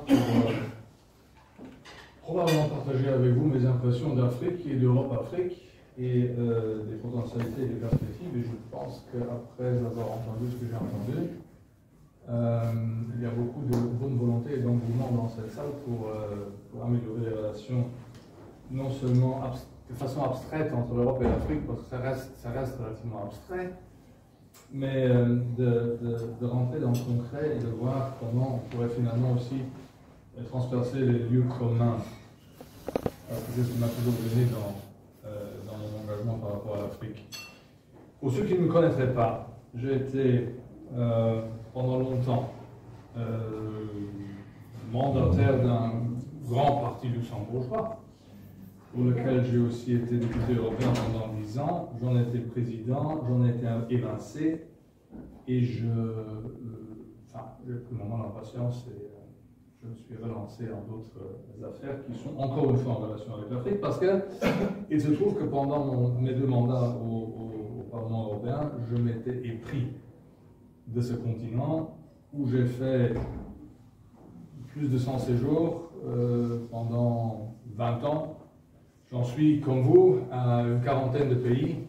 pour probablement partager avec vous mes impressions d'Afrique et d'Europe-Afrique et des potentialités et des perspectives. Et je pense qu'après avoir entendu ce que j'ai entendu, il y a beaucoup de bonne volonté et d'engouement dans cette salle pour améliorer les relations, non seulement de façon abstraite entre l'Europe et l'Afrique, parce que ça reste relativement abstrait, mais de rentrer dans le concret et de voir comment on pourrait finalement aussi transpercer les lieux communs. Parce que c'est ce qui m'a toujours donné dans mon engagement par rapport à l'Afrique. Pour ceux qui ne me connaîtraient pas, j'ai été pendant longtemps mandataire d'un grand parti luxembourgeois, pour lequel j'ai aussi été député européen pendant 10 ans. J'en ai été président, j'en ai été évincé, et j'ai pris mon mal en patience et je me suis relancé dans d'autres affaires qui sont encore une fois en relation avec l'Afrique, parce qu'il se trouve que pendant mes 2 mandats au Parlement européen, je m'étais épris de ce continent où j'ai fait plus de 100 séjours pendant 20 ans. J'en suis, comme vous, à une quarantaine de pays.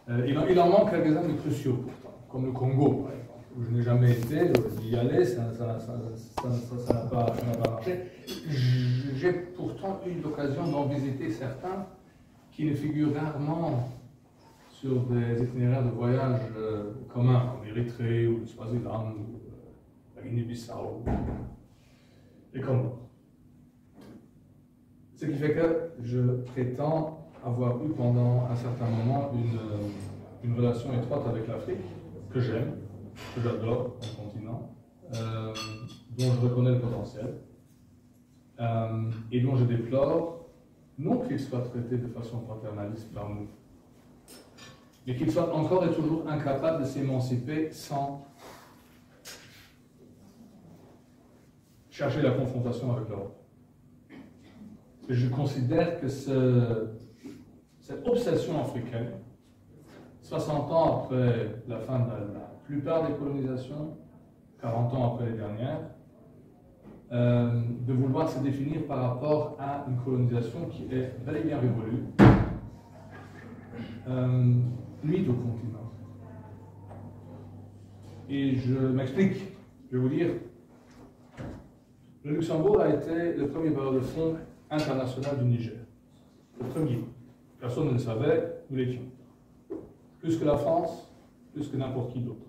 Il en manque quelques-uns de cruciaux pourtant, comme le Congo, par exemple, où je n'ai jamais été, j'aurais dû y aller, ça n'a pas marché. J'ai pourtant eu l'occasion d'en visiter certains qui ne figurent rarement sur des itinéraires de voyage communs, comme l'Érythrée ou le Swaziland, ou la Guinée-Bissau, et comme d'autres. Ce qui fait que je prétends avoir eu pendant un certain moment une relation étroite avec l'Afrique, que j'aime, que j'adore, mon continent, dont je reconnais le potentiel, et dont je déplore, non qu'il soit traité de façon paternaliste par nous, mais qu'il soit encore et toujours incapable de s'émanciper sans chercher la confrontation avec l'Europe. Je considère que cette obsession africaine, 60 ans après la fin de la plupart des colonisations, 40 ans après les dernières, de vouloir se définir par rapport à une colonisation qui est bel et bien révolue, nuit au continent. Et je m'explique, je vais vous dire, le Luxembourg a été le premier bailleur de fonds international du Niger. Le premier. Personne ne le savait, nous l'étions. Plus que la France, plus que n'importe qui d'autre.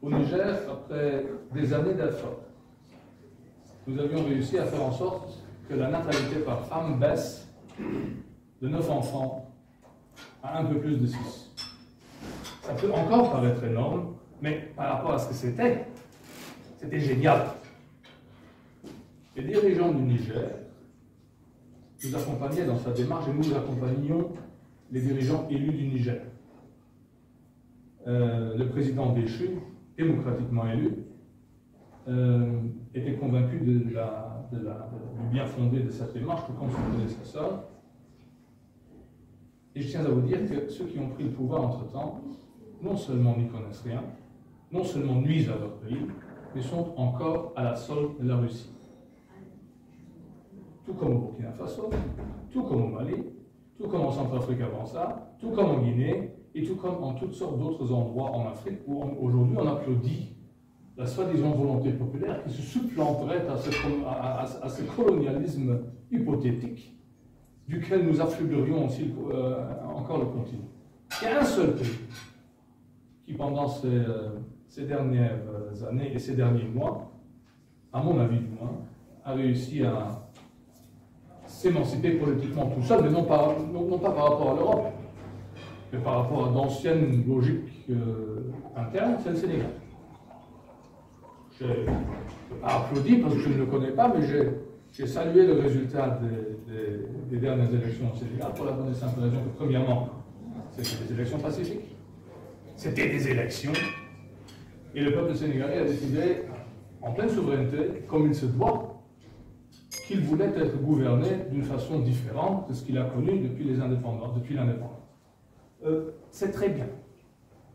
Au Niger, après des années d'efforts, nous avions réussi à faire en sorte que la natalité par femme baisse de 9 enfants à un peu plus de 6. Ça peut encore paraître énorme, mais par rapport à ce que c'était génial. Les dirigeants du Niger nous accompagnaient dans sa démarche et nous accompagnions les dirigeants élus du Niger. Le président déchu, démocratiquement élu, était convaincu du bien fondé de cette démarche, tout comme son prédécesseur. Et je tiens à vous dire que ceux qui ont pris le pouvoir entre-temps, non seulement n'y connaissent rien, non seulement nuisent à leur pays, mais sont encore à la solde de la Russie. Tout comme au Burkina Faso, tout comme au Mali, tout comme en Centrafrique avant ça, tout comme en Guinée, et tout comme en toutes sortes d'autres endroits en Afrique où aujourd'hui on applaudit la soi-disant volonté populaire qui se supplanterait à ce colonialisme hypothétique duquel nous affluerions aussi encore le continent. Il y a un seul pays qui, pendant ces dernières années et ces derniers mois, à mon avis du moins, a réussi à s'émanciper politiquement tout seul, mais non pas par rapport à l'Europe, mais par rapport à d'anciennes logiques internes, c'est le Sénégal. Je n'ai pas applaudi parce que je ne le connais pas, mais j'ai salué le résultat des dernières élections au Sénégal pour la bonne et simple raison que, premièrement, c'était des élections pacifiques, c'était des élections, et le peuple sénégalais a décidé, en pleine souveraineté, comme il se doit, qu'il voulait être gouverné d'une façon différente de ce qu'il a connu depuis l'indépendance. C'est très bien.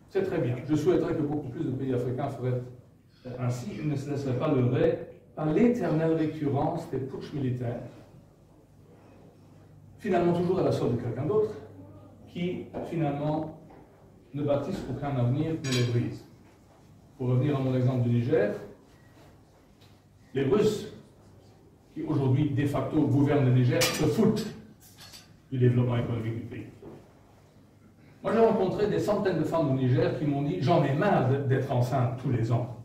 C'est très bien. Je souhaiterais que beaucoup plus de pays africains feraient ainsi. Ils ne se laisseraient pas leurrer par l'éternelle récurrence des putschs militaires, finalement toujours à la solde de quelqu'un d'autre, qui finalement ne bâtissent aucun avenir, mais les brisent. Pour revenir à mon exemple du Niger, les Russes, qui aujourd'hui de facto gouvernent le Niger, se foutent du développement économique du pays. Moi, j'ai rencontré des centaines de femmes au Niger qui m'ont dit « J'en ai marre d'être enceinte tous les ans.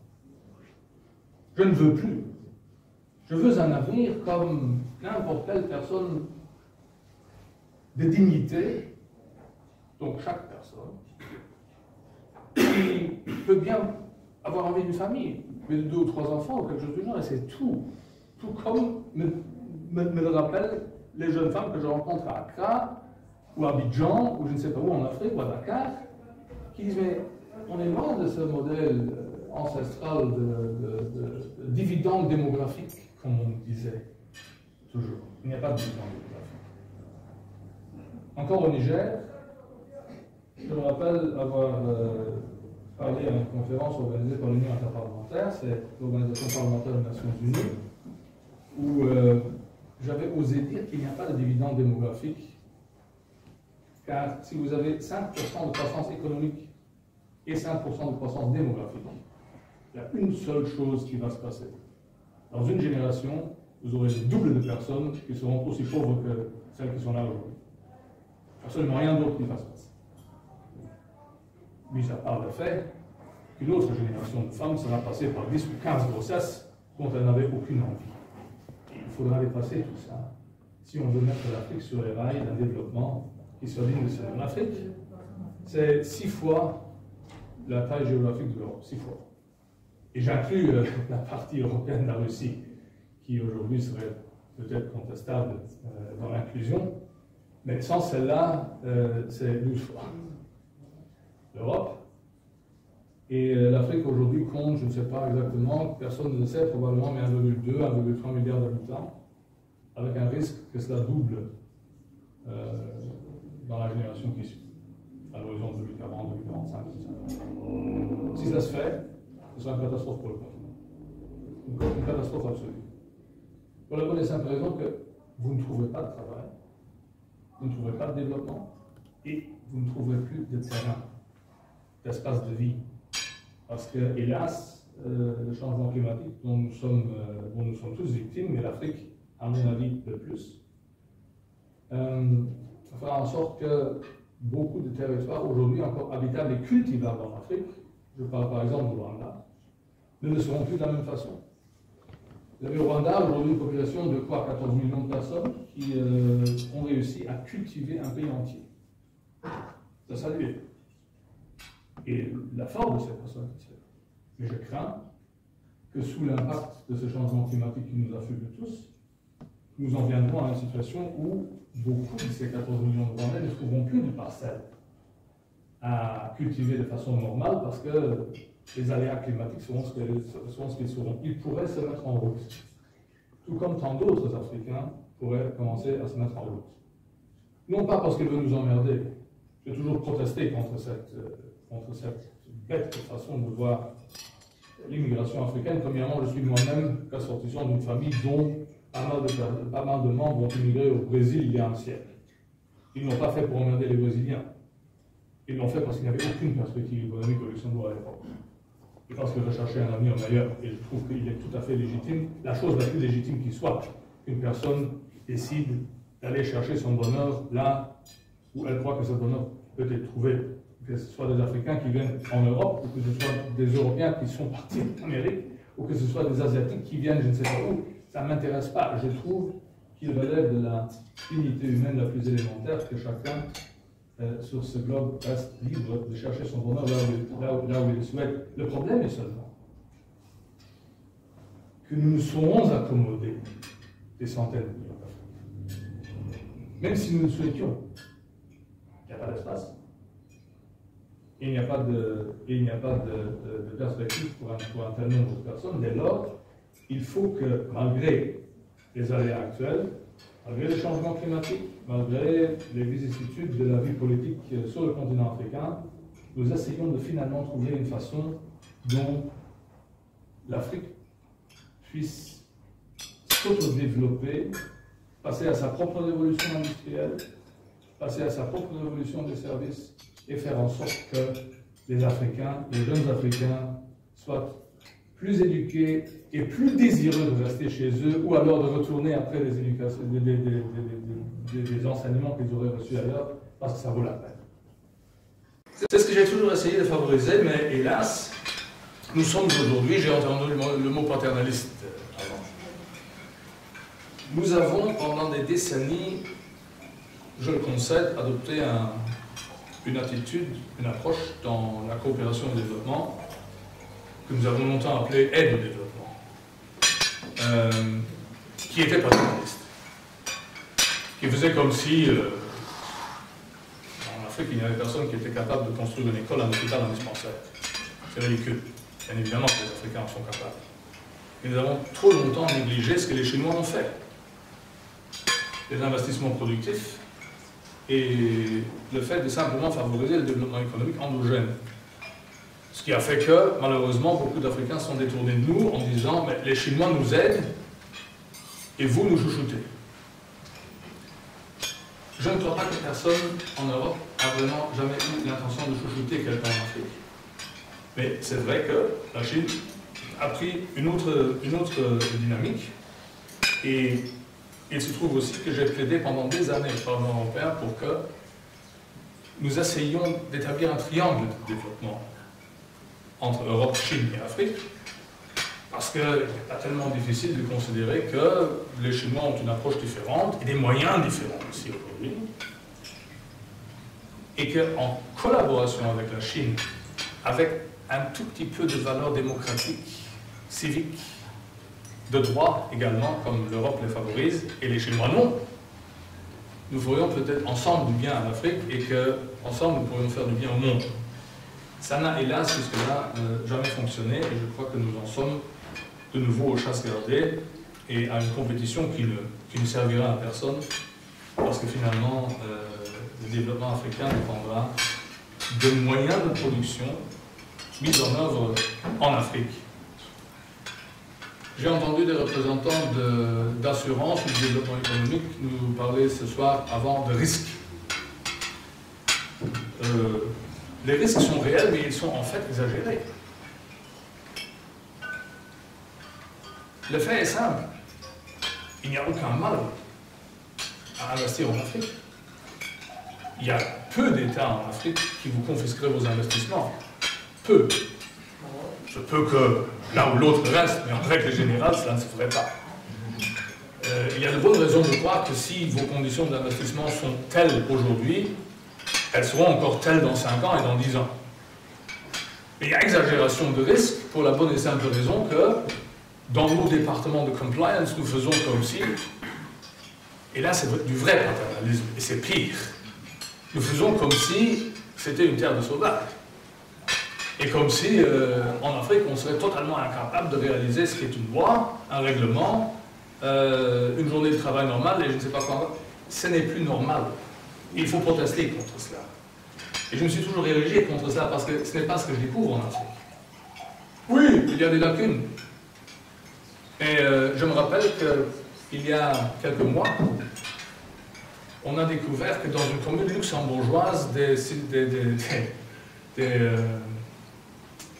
Je ne veux plus. Je veux un avenir comme n'importe quelle personne de dignité, donc chaque personne, qui peut bien avoir envie d'une famille, mais de 2 ou 3 enfants ou quelque chose du genre, et c'est tout. Tout comme me le rappellent les jeunes femmes que je rencontre à Accra, ou à Abidjan, ou je ne sais pas où en Afrique, ou à Dakar, qui disent, mais on est loin de ce modèle ancestral de dividende démographique, comme on disait toujours. Il n'y a pas de dividende démographique. Encore au Niger, je me rappelle avoir parlé à une conférence organisée par l'Union interparlementaire, c'est l'Organisation parlementaire des Nations Unies, où j'avais osé dire qu'il n'y a pas de dividende démographique, car si vous avez 5% de croissance économique et 5% de croissance démographique, il y a une seule chose qui va se passer. Dans une génération, vous aurez le double de personnes qui seront aussi pauvres que celles qui sont là aujourd'hui. Absolument rien d'autre qui va se passer. Mis à part le fait qu'une autre génération de femmes sera passée par 10 ou 15 grossesses dont elles n'avaient aucune envie. Et il faudra dépasser tout ça si on veut mettre l'Afrique sur les rails d'un développement qui soit digne de ce nom. L'Afrique, c'est 6 fois la taille géographique de l'Europe, 6 fois. Et j'inclus la partie européenne de la Russie, qui aujourd'hui serait peut-être contestable dans l'inclusion, mais sans celle-là, c'est 12 fois l'Europe. Et l'Afrique aujourd'hui compte, je ne sais pas exactement, personne ne le sait, probablement, mais 1,2, 1,3 milliard d'habitants, avec un risque que cela double dans la génération qui suit, à l'horizon 2040, 2045, etc. Si cela se fait, ce sera une catastrophe pour le continent. Une catastrophe absolue. Pour la bonne et simple raison que vous ne trouverez pas de travail, vous ne trouverez pas de développement, et vous ne trouverez plus de terrain, d'espace de vie. Parce que, hélas, le changement climatique dont nous sommes tous victimes, mais l'Afrique, à mon avis, de plus, fera en sorte que beaucoup de territoires aujourd'hui encore habitables et cultivables en Afrique, je parle par exemple du Rwanda, ne le seront plus de la même façon. Vous avez au Rwanda aujourd'hui une population de quoi, 14 millions de personnes qui ont réussi à cultiver un pays entier. Ça salué. Et la force de ces personnes, mais je crains que sous l'impact de ce changement climatique qui nous afflige tous, nous en viendrons à une situation où beaucoup de ces 14 millions de Rwandais ne trouveront plus de parcelles à cultiver de façon normale parce que les aléas climatiques seront ce qu'ils seront. Ils pourraient se mettre en route. Tout comme tant d'autres Africains pourraient commencer à se mettre en route. Non pas parce qu'ils veulent nous emmerder. J'ai toujours protesté contre cette bête façon de voir l'immigration africaine. Premièrement, je suis moi-même ressortissant d'une famille dont pas mal de membres ont immigré au Brésil il y a un siècle. Ils ne l'ont pas fait pour emmerder les Brésiliens. Ils l'ont fait parce qu'il n'y avait aucune perspective économique au Luxembourg à l'époque. Et parce qu'ils recherchaient un avenir meilleur. Et je trouve qu'il est tout à fait légitime, la chose la plus légitime qui soit, qu'une personne décide d'aller chercher son bonheur là où elle croit que ce bonheur peut être trouvé. Que ce soit des Africains qui viennent en Europe, ou que ce soit des Européens qui sont partis d'Amérique, ou que ce soit des Asiatiques qui viennent je ne sais pas où, ça ne m'intéresse pas. Je trouve qu'il relève de la dignité humaine la plus élémentaire que chacun sur ce globe reste libre de chercher son bonheur là où il le souhaite. Le problème est seulement que nous nous serons accommodés des centaines de millions d'Africains. Même si nous le souhaitions, il n'y a pas d'espace. Il n'y a pas de perspective pour un tel nombre de personnes. Dès lors, il faut que, malgré les aléas actuels, malgré les changements climatiques, malgré les vicissitudes de la vie politique sur le continent africain, nous essayons de finalement trouver une façon dont l'Afrique puisse s'autodévelopper, passer à sa propre révolution industrielle, passer à sa propre révolution des services et faire en sorte que les Africains, les jeunes Africains, soient plus éduqués et plus désireux de rester chez eux ou alors de retourner après des enseignements qu'ils auraient reçus ailleurs parce que ça vaut la peine. C'est ce que j'ai toujours essayé de favoriser, mais hélas, nous sommes aujourd'hui, j'ai entendu le mot paternaliste avant. Nous avons pendant des décennies, je le concède, adopté une attitude, une approche dans la coopération au développement que nous avons longtemps appelée aide au développement, qui était paternaliste, qui faisait comme si en Afrique il n'y avait personne qui était capable de construire une école, un hôpital, un dispensaire. C'est ridicule. Bien évidemment que les Africains en sont capables. Et nous avons trop longtemps négligé ce que les Chinois ont fait. Les investissements productifs et le fait de simplement favoriser le développement économique endogène. Ce qui a fait que, malheureusement, beaucoup d'Africains sont détournés de nous en disant « mais les Chinois nous aident et vous nous chouchoutez ». Je ne crois pas que personne en Europe a vraiment jamais eu l'intention de chouchouter quelqu'un en Afrique. Mais c'est vrai que la Chine a pris une autre dynamique et il se trouve aussi que j'ai plaidé pendant des années au Parlement européen pour que nous essayions d'établir un triangle de développement entre Europe, Chine et Afrique, parce qu'il n'est pas tellement difficile de considérer que les Chinois ont une approche différente et des moyens différents aussi aujourd'hui, et qu'en collaboration avec la Chine, avec un tout petit peu de valeurs démocratiques, civiques, de droit également, comme l'Europe les favorise, et les Chinois non, nous ferions peut-être ensemble du bien à l'Afrique et qu'ensemble nous pourrions faire du bien au monde. Ça n'a hélas jusque-là jamais fonctionné et je crois que nous en sommes de nouveau aux chasses gardées et à une compétition qui ne servira à personne parce que finalement le développement africain dépendra de moyens de production mis en œuvre en Afrique. J'ai entendu des représentants d'assurance ou de développement économique nous parler ce soir avant de risques. Les risques sont réels, mais ils sont en fait exagérés. Le fait est simple. Il n'y a aucun mal à investir en Afrique. Il y a peu d'États en Afrique qui vous confisqueraient vos investissements. Peu. Je peux que l'un ou l'autre reste, mais en règle générale, cela ne se ferait pas. Il y a de bonnes raisons de croire que si vos conditions d'investissement sont telles aujourd'hui, elles seront encore telles dans 5 ans et dans 10 ans. Mais il y a exagération de risque pour la bonne et simple raison que dans nos départements de compliance, nous faisons comme si, et là c'est du vrai paternalisme, et c'est pire, nous faisons comme si c'était une terre de sauvages. Et comme si, en Afrique, on serait totalement incapable de réaliser ce qui est une loi, un règlement, une journée de travail normale, et je ne sais pas quoi. Ce n'est plus normal. Il faut protester contre cela. Et je me suis toujours érigé contre cela, parce que ce n'est pas ce que je découvre en Afrique. Oui, il y a des lacunes. Et je me rappelle qu'il y a quelques mois, on a découvert que dans une commune luxembourgeoise, des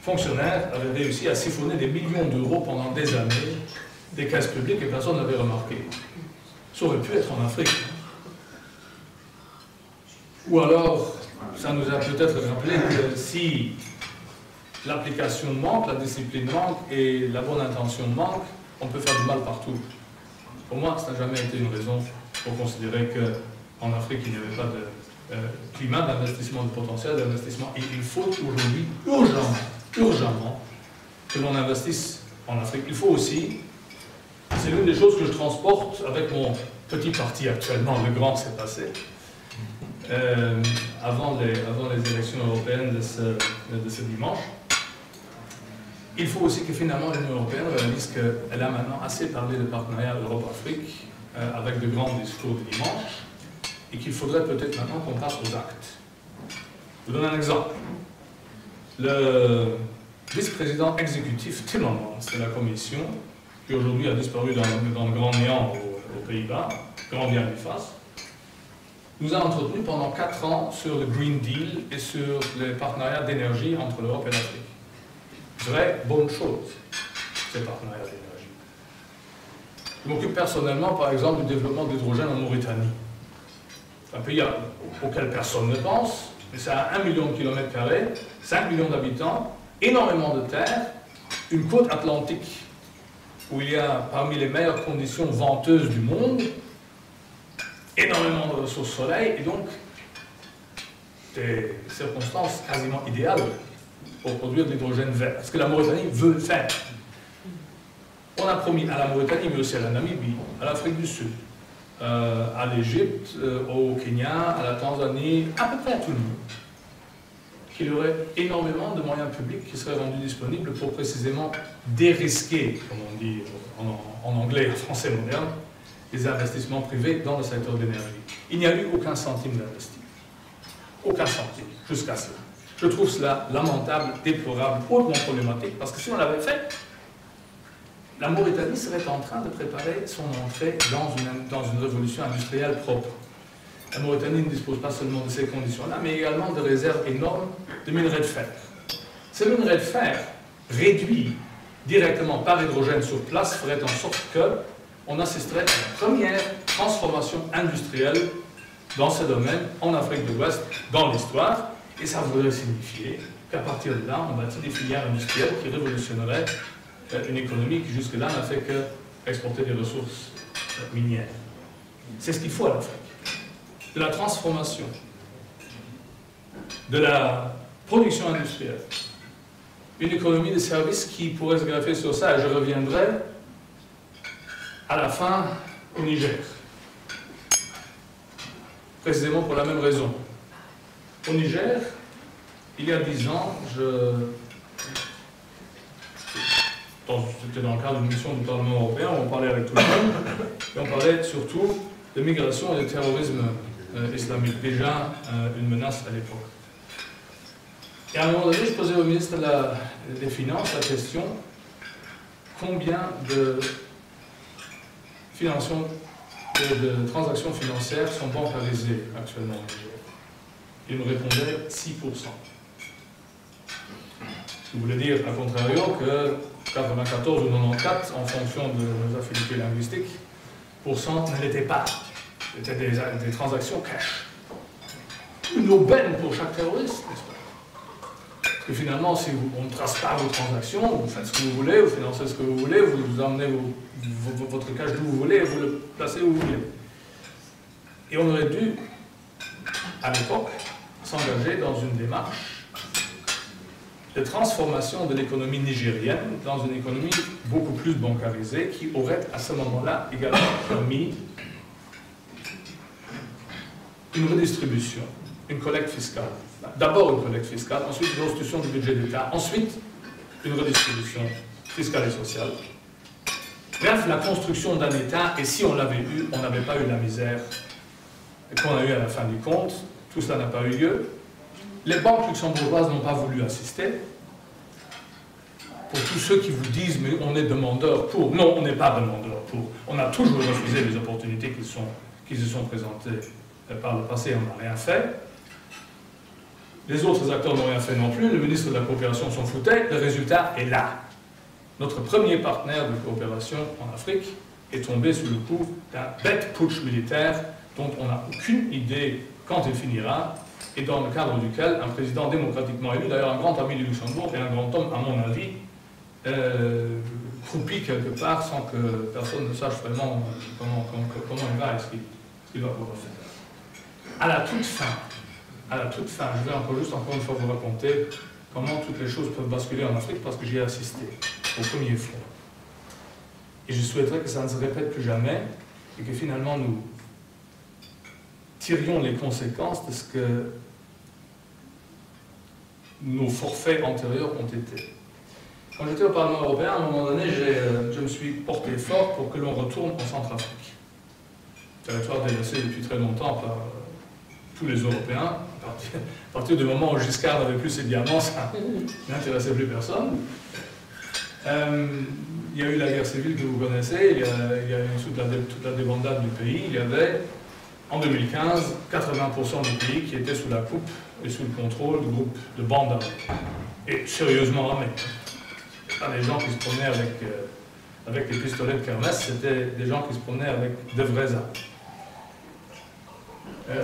fonctionnaires avaient réussi à siphonner des millions d'euros pendant des années des caisses publiques et personne n'avait remarqué. Ça aurait pu être en Afrique. Ou alors, ça nous a peut-être rappelé que si l'application manque, la discipline manque et la bonne intention manque, on peut faire du mal partout. Pour moi, ça n'a jamais été une raison pour considérer qu'en Afrique, il n'y avait pas de climat d'investissement, de potentiel d'investissement. Et il faut aujourd'hui, urgemment, que l'on investisse en Afrique. Il faut aussi, c'est l'une des choses que je transporte avec mon petit parti actuellement, le grand s'est passé, avant les élections européennes de ce dimanche. Il faut aussi que finalement l'Union européenne réalise qu'elle a maintenant assez parlé de partenariat Europe-Afrique avec de grands discours de dimanche et qu'il faudrait peut-être maintenant qu'on passe aux actes. Je vous donne un exemple. Le vice-président exécutif Timmermans de la Commission qui aujourd'hui a disparu dans le grand néant aux Pays-Bas, grand bien lui fasse, nous a entretenu pendant 4 ans sur le Green Deal et sur les partenariats d'énergie entre l'Europe et l'Afrique. Vraie bonne chose, ces partenariats d'énergie. Je m'occupe personnellement, par exemple, du développement de l'hydrogène en Mauritanie. C'est un pays auquel personne ne pense, mais c'est à 1 million de kilomètres carrés, 5 millions d'habitants, énormément de terre, une côte atlantique où il y a parmi les meilleures conditions venteuses du monde, énormément de ressources soleil, et donc des circonstances quasiment idéales pour produire de l'hydrogène vert. Ce que la Mauritanie veut faire. On a promis à la Mauritanie, mais aussi à la Namibie, à l'Afrique du Sud, à l'Égypte, au Kenya, à la Tanzanie, à peu près à tout le monde, qu'il y aurait énormément de moyens publics qui seraient rendus disponibles pour précisément dérisquer, comme on dit en anglais et en français moderne, les investissements privés dans le secteur de l'énergie. Il n'y a eu aucun centime d'investi. Aucun centime, jusqu'à cela. Je trouve cela lamentable, déplorable, hautement problématique, parce que si on l'avait fait, la Mauritanie serait en train de préparer son entrée dans une révolution industrielle propre. La Mauritanie ne dispose pas seulement de ces conditions-là, mais également de réserves énormes de minerais de fer. Ces minerais de fer, réduits directement par hydrogène sur place, feraient en sorte qu'on assisterait à la première transformation industrielle dans ce domaine en Afrique de l'Ouest, dans l'histoire, et ça voudrait signifier qu'à partir de là, on bâtit des filières industrielles qui révolutionneraient une économie qui jusque-là n'a fait que exporter des ressources minières. C'est ce qu'il faut à l'Afrique. De la transformation, de la production industrielle, une économie de services qui pourrait se greffer sur ça, et je reviendrai à la fin au Niger. Précisément pour la même raison. Au Niger, il y a 10 ans, c'était dans le cadre d'une mission du Parlement européen où on parlait avec tout le monde, et on parlait surtout de migration et de terrorisme islamique, déjà une menace à l'époque. Et à un moment donné, je posais au ministre des Finances la question: combien de transactions financières sont bancarisées actuellement au Niger? Il me répondait 6%. Ce qui voulait dire, à contrario, que 94 ou 94, en fonction de nos affinités linguistiques, ne l'était pas. C'était des transactions cash. Une aubaine pour chaque terroriste, n'est-ce pas? Parce que finalement, si on ne trace pas vos transactions, vous faites ce que vous voulez, vous financez ce que vous voulez, vous emmenez votre cash d'où vous voulez et vous le placez où vous voulez. Et on aurait dû, à l'époque, s'engager dans une démarche de transformation de l'économie nigérienne dans une économie beaucoup plus bancarisée qui aurait à ce moment-là également permis une redistribution, une collecte fiscale. D'abord une collecte fiscale, ensuite une restitution du budget d'État, ensuite une redistribution fiscale et sociale. Bref, la construction d'un État, et si on l'avait eu, on n'avait pas eu la misère qu'on a eu à la fin du compte. Tout cela n'a pas eu lieu. Les banques luxembourgeoises n'ont pas voulu assister. Pour tous ceux qui vous disent « mais on est demandeur pour », non, on n'est pas demandeur pour. On a toujours refusé les opportunités qui se sont présentées par le passé, on n'a rien fait. Les autres acteurs n'ont rien fait non plus, le ministre de la Coopération s'en foutait, le résultat est là. Notre premier partenaire de coopération en Afrique est tombé sous le coup d'un bête putsch militaire dont on n'a aucune idée quand il finira, et dans le cadre duquel un président démocratiquement élu, d'ailleurs un grand ami du Luxembourg et un grand homme, à mon avis, croupit quelque part sans que personne ne sache vraiment comment il va et ce qu'il va pouvoir faire. À la toute fin, je vais encore une fois vous raconter comment toutes les choses peuvent basculer en Afrique parce que j'y ai assisté au premier fois. Et je souhaiterais que ça ne se répète plus jamais et que finalement nous tirions les conséquences de ce que nos forfaits antérieurs ont été. Quand j'étais au Parlement européen, à un moment donné, je me suis porté fort pour que l'on retourne en Centrafrique. Territoire délaissé depuis très longtemps par tous les Européens. À partir du moment où Giscard n'avait plus ses diamants, ça n'intéressait plus personne. il y a eu la guerre civile que vous connaissez, il y a eu toute la débandade du pays. Il y avait, en 2015, 80% du pays qui était sous la coupe et sous le contrôle du groupe de bandes armées. Et sérieusement armés. Pas des gens qui se promenaient avec des pistolets de kermesse, c'était des gens qui se promenaient avec de vraies armes.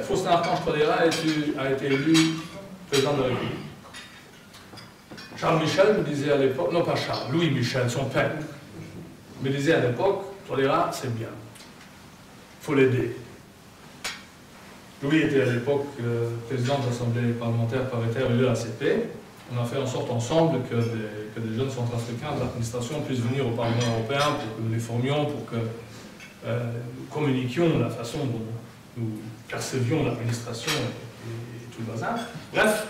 Faustin Archange Touadéra a été élu président de la République. Charles Michel me disait à l'époque, non pas Charles, Louis Michel, son père, me disait à l'époque, Touadéra, c'est bien, il faut l'aider. Louis était à l'époque président de l'Assemblée parlementaire paritaire de l'ACP. On a fait en sorte ensemble que des jeunes centrafricains de l'administration puissent venir au Parlement européen pour que nous les formions, pour que nous communiquions la façon dont nous percevions l'administration et tout le bazar. Bref,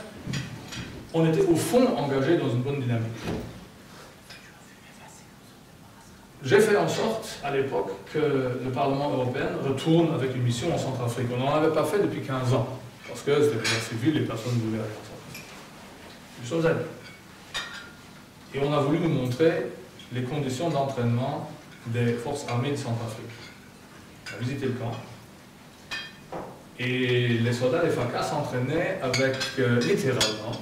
on était au fond engagés dans une bonne dynamique. J'ai fait en sorte, à l'époque, que le Parlement européen retourne avec une mission en Centrafrique. On n'en avait pas fait depuis 15 ans, parce que c'était la guerre civile et personne ne voulait aller en Centrafrique. Nous sommes allés. Et on a voulu nous montrer les conditions d'entraînement des forces armées de Centrafrique. On a visité le camp. Et les soldats des FACA s'entraînaient avec, littéralement,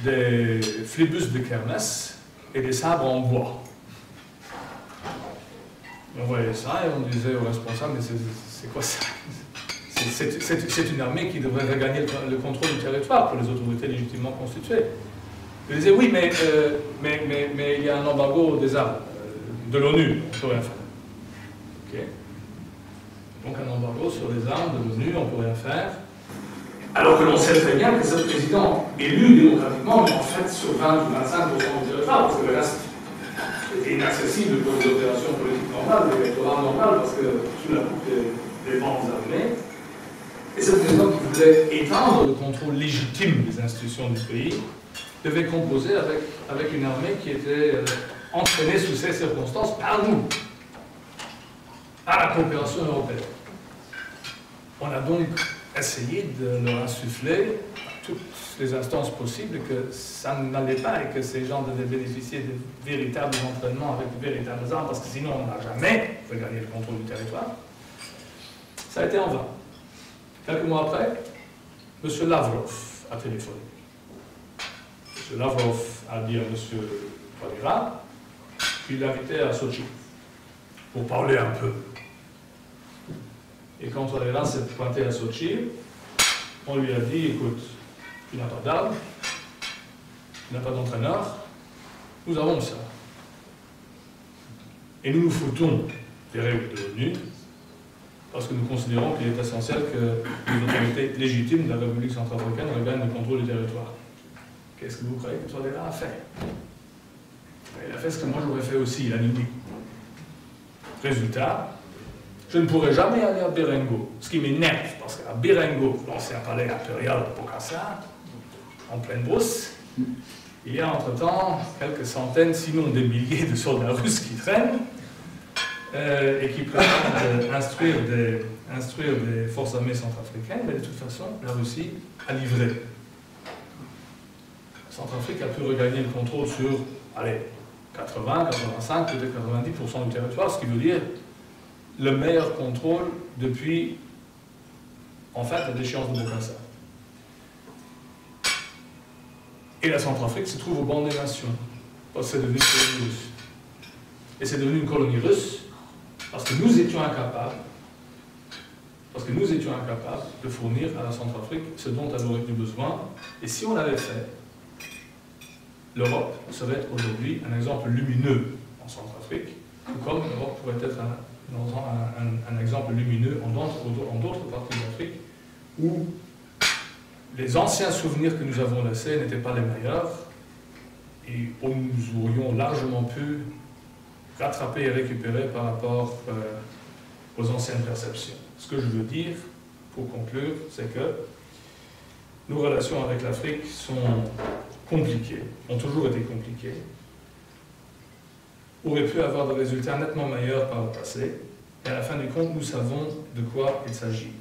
des flébus de kermesse et des sabres en bois. On voyait ça et on disait aux responsables, mais c'est quoi ça? C'est une armée qui devrait regagner le contrôle du territoire pour les autorités légitimement constituées. Ils disaient, oui, mais il y a un embargo des armes de l'ONU, on ne peut rien faire. Okay. Donc un embargo sur les armes de l'ONU, on ne peut rien faire. Alors que l'on sait très bien que ce président élu démocratiquement, mais en fait sur 20 ou 25% du territoire, parce que le reste était inaccessible pour les opérations politiques normales, l'électorat normal, parce que sous la coupe des bandes armées. Et ce président qui voulait étendre le contrôle légitime des institutions du pays devait composer avec une armée qui était entraînée sous ces circonstances par nous, par la coopération européenne. On a donc essayé de leur insuffler à toutes les instances possibles que ça n'allait pas et que ces gens devaient bénéficier de véritables entraînements avec de véritables armes, parce que sinon on n'a jamais regagné le contrôle du territoire. Ça a été en vain. Quelques mois après, M. Lavrov a téléphoné. M. Lavrov a dit à M. Touadéra qu'il l'invitait à Sochi pour parler un peu. Et quand Touadéra s'est pointé à Sochi, on lui a dit, écoute, tu n'as pas d'armes, tu n'as pas d'entraîneur, nous avons ça. Et nous nous foutons des règles de l'ONU, parce que nous considérons qu'il est essentiel que les autorités légitimes de la République centrafricaine regagnent le contrôle du territoire. Qu'est-ce que vous croyez que Touadéra a fait? Il a fait ce que moi j'aurais fait aussi, il a dit. Résultat, je ne pourrai jamais aller à Berengo, ce qui m'énerve, parce qu'à Berengo, l'ancien palais impérial de Bokassa, en pleine brousse, il y a entre-temps quelques centaines, sinon des milliers de soldats russes qui traînent, et qui prétendent instruire des forces armées centrafricaines, mais de toute façon, la Russie a livré. La Centrafrique a pu regagner le contrôle sur, allez, 80, 85, peut-être 90% du territoire, ce qui veut dire le meilleur contrôle depuis, en fait, la déchéance de Bokassa. Et la Centrafrique se trouve au banc des nations, parce que c'est devenu une colonie russe. Et c'est devenu une colonie russe parce que nous étions incapables, de fournir à la Centrafrique ce dont elle aurait eu besoin. Et si on l'avait fait, l'Europe serait aujourd'hui un exemple lumineux en Centrafrique, tout comme l'Europe pourrait être un exemple lumineux en d'autres parties d'Afrique, où les anciens souvenirs que nous avons laissés n'étaient pas les meilleurs, et où nous aurions largement pu rattraper et récupérer par rapport aux anciennes perceptions. Ce que je veux dire, pour conclure, c'est que nos relations avec l'Afrique sont compliquées, ont toujours été compliquées, auraient pu avoir des résultats nettement meilleurs par le passé, et à la fin du compte, nous savons de quoi il s'agit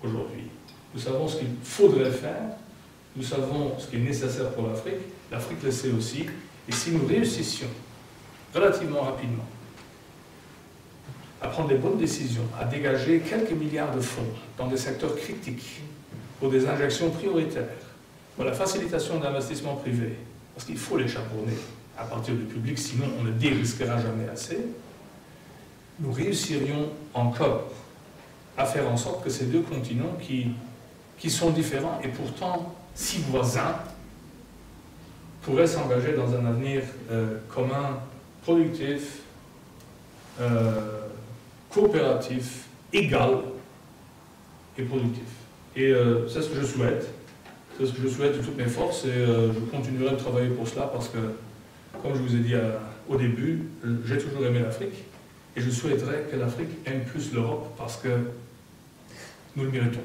aujourd'hui. Nous savons ce qu'il faudrait faire, nous savons ce qui est nécessaire pour l'Afrique le sait aussi, et si nous réussissions relativement rapidement, à prendre les bonnes décisions, à dégager quelques milliards de fonds dans des secteurs critiques pour des injections prioritaires, pour la facilitation d'investissements privés, parce qu'il faut les chaperonner à partir du public, sinon on ne dérisquera jamais assez, nous réussirions encore à faire en sorte que ces deux continents qui sont différents et pourtant si voisins pourraient s'engager dans un avenir commun, productif, coopératif, égal et productif. Et c'est ce que je souhaite. C'est ce que je souhaite de toutes mes forces et je continuerai de travailler pour cela parce que, comme je vous ai dit au début, j'ai toujours aimé l'Afrique et je souhaiterais que l'Afrique aime plus l'Europe parce que nous le méritons.